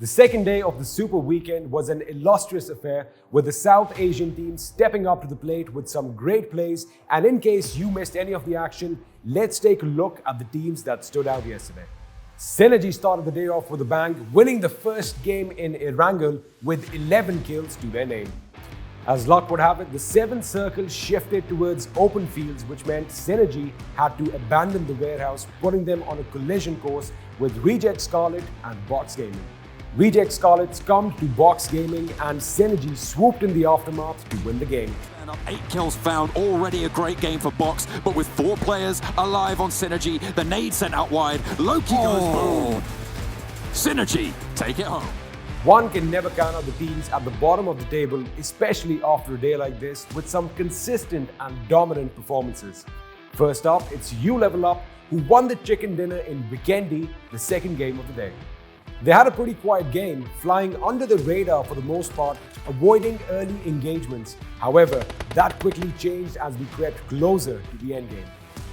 The second day of the Super Weekend was an illustrious affair with the South Asian team stepping up to the plate with some great plays. And in case you missed any of the action, let's take a look at the teams that stood out yesterday. Synergy started the day off with a bang, winning the first game in Erangel with 11 kills to their name. As luck would have it, the 7th circle shifted towards open fields, which meant Synergy had to abandon the warehouse, putting them on a collision course with Reject Scarlet and Box Gaming. Reject Scarlet succumbed to Box Gaming and Synergy swooped in the aftermath to win the game. 8 kills found, already a great game for Box, but with 4 players alive on Synergy, the nade sent out wide, Loki goes boom. Synergy, take it home. One can never count out the teams at the bottom of the table, especially after a day like this, with some consistent and dominant performances. First up, it's U Level Up, who won the chicken dinner in Weekendy, the second game of the day. They had a pretty quiet game, flying under the radar for the most part, avoiding early engagements. However, that quickly changed as we crept closer to the endgame.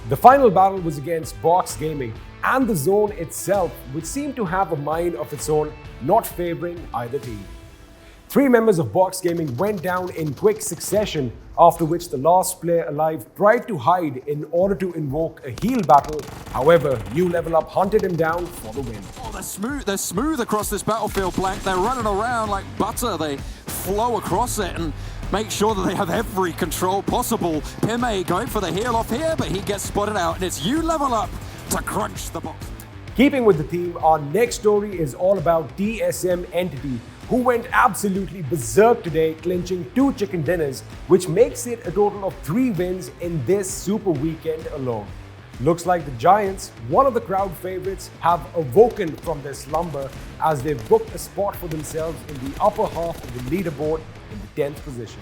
The final battle was against Box Gaming and the zone itself, which seemed to have a mind of its own, not favoring either team. 3 members of Box Gaming went down in quick succession, after which the last player alive tried to hide in order to invoke a heal battle. However, U Level Up hunted him down for the win. Oh, they're smooth across this battlefield, Blank. They're running around like butter. They flow across it and make sure that they have every control possible. Pimay going for the heal off here, but he gets spotted out, and it's U Level Up to crunch the box. Keeping with the theme, our next story is all about TSM Entity, who went absolutely berserk today, clinching 2 chicken dinners, which makes it a total of 3 wins in this Super Weekend alone. Looks like the Giants, one of the crowd favorites, have awoken from their slumber as they've booked a spot for themselves in the upper half of the leaderboard in the 10th position.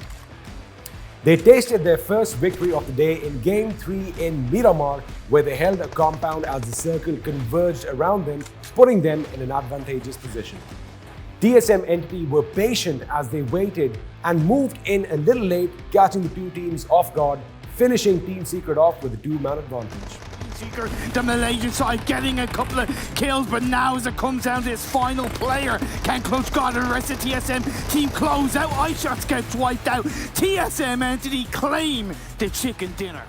They tasted their first victory of the day in Game 3 in Miramar, where they held a compound as the circle converged around them, putting them in an advantageous position. TSM Entity were patient as they waited and moved in a little late, catching the 2 teams off guard, finishing Team Secret off with a 2-man advantage. Secret, the Malaysian side getting a couple of kills, but now as it comes down to this final player, can Clutch God and the rest of TSM team close out? iShots gets wiped out. TSM Entity claim the chicken dinner.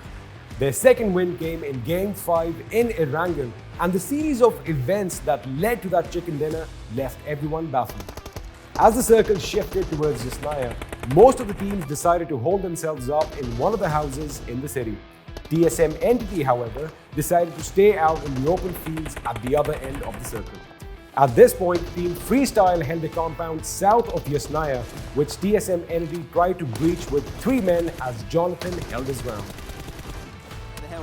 Their second win came in Game 5 in Erangel, and the series of events that led to that chicken dinner left everyone baffled. As the circle shifted towards Yasnaya, most of the teams decided to hold themselves up in one of the houses in the city. TSM Entity, however, decided to stay out in the open fields at the other end of the circle. At this point, Team Freestyle held a compound south of Yasnaya, which TSM Entity tried to breach with 3 men as Jonathan held his ground.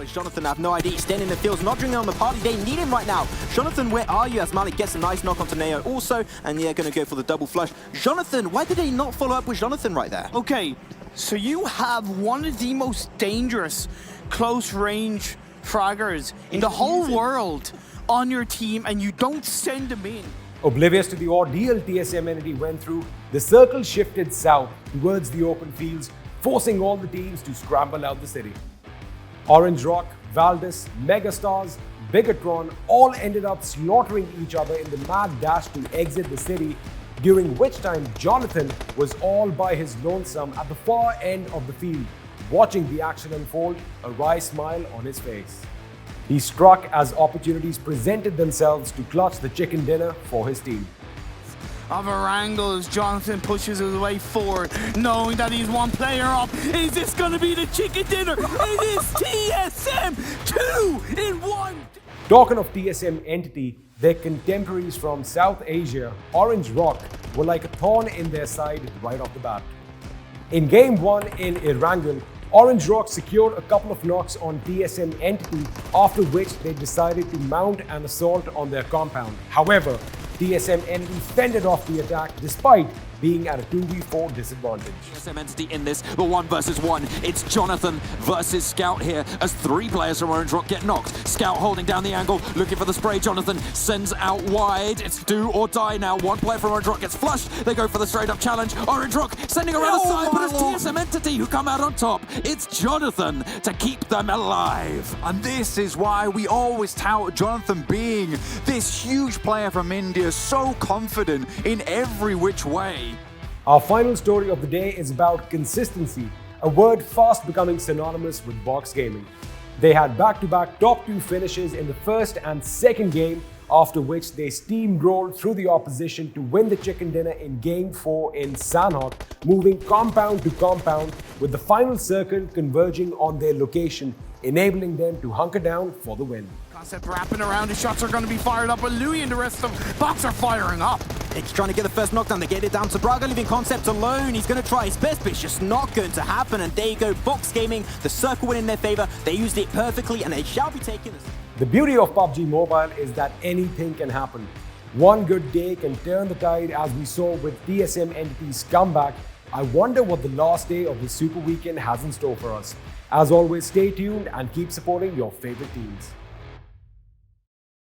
Is Jonathan, I have no idea. He's standing in the fields, not drinking on the party. They need him right now. Jonathan, where are you? As Malik gets a nice knock onto Neo also, and they're going to go for the double flush. Jonathan, why did they not follow up with Jonathan right there? Okay, so you have one of the most dangerous close range fraggers in the whole world on your team, and you don't send them in. Oblivious to the ordeal TSM Entity went through, the circle shifted south towards the open fields, forcing all the teams to scramble out the city. Orange Rock, Valdis, Megastars, Bigatron all ended up slaughtering each other in the mad dash to exit the city, during which time Jonathan was all by his lonesome at the far end of the field, watching the action unfold, a wry smile on his face. He struck as opportunities presented themselves to clutch the chicken dinner for his team. Of a wrangle as Jonathan pushes his way forward, knowing that he's 1 player up. Is this going to be the chicken dinner? It is TSM 2 in 1. Talking of TSM Entity, their contemporaries from South Asia, Orange Rock, were like a thorn in their side right off the bat. In Game 1 in Erangel, Orange Rock secured a couple of knocks on TSM Entity, after which they decided to mount an assault on their compound. However, TSM Entity fended off the attack despite being at a 2v4 disadvantage. TSM Entity in this, but 1 versus 1. It's Jonathan versus Scout here as 3 players from Orange Rock get knocked. Scout holding down the angle, looking for the spray. Jonathan sends out wide. It's do or die now. 1 player from Orange Rock gets flushed. They go for the straight up challenge. Orange Rock sending around the side, but it's TSM TSM Entity who come out on top. It's Jonathan to keep them alive. And this is why we always tout Jonathan being this huge player from India, so confident in every which way. Our final story of the day is about consistency, a word fast becoming synonymous with box gaming. They had back-to-back top 2 finishes in the first and second game, after which they steamrolled through the opposition to win the chicken dinner in Game 4 in Sanhok, moving compound to compound, with the final circle converging on their location, enabling them to hunker down for the win. Concept wrapping around, the shots are going to be fired up, but Louis and the rest of the box are firing up. It's trying to get the first knockdown. They get it down to Braga, leaving Concept alone. He's going to try his best, but it's just not going to happen. And there you go, Box Gaming, the circle win in their favor. They used it perfectly, and they shall be taken. The beauty of PUBG Mobile is that anything can happen. One good day can turn the tide, as we saw with TSM Entity's comeback. I wonder what the last day of the Super Weekend has in store for us. As always, stay tuned and keep supporting your favorite teams.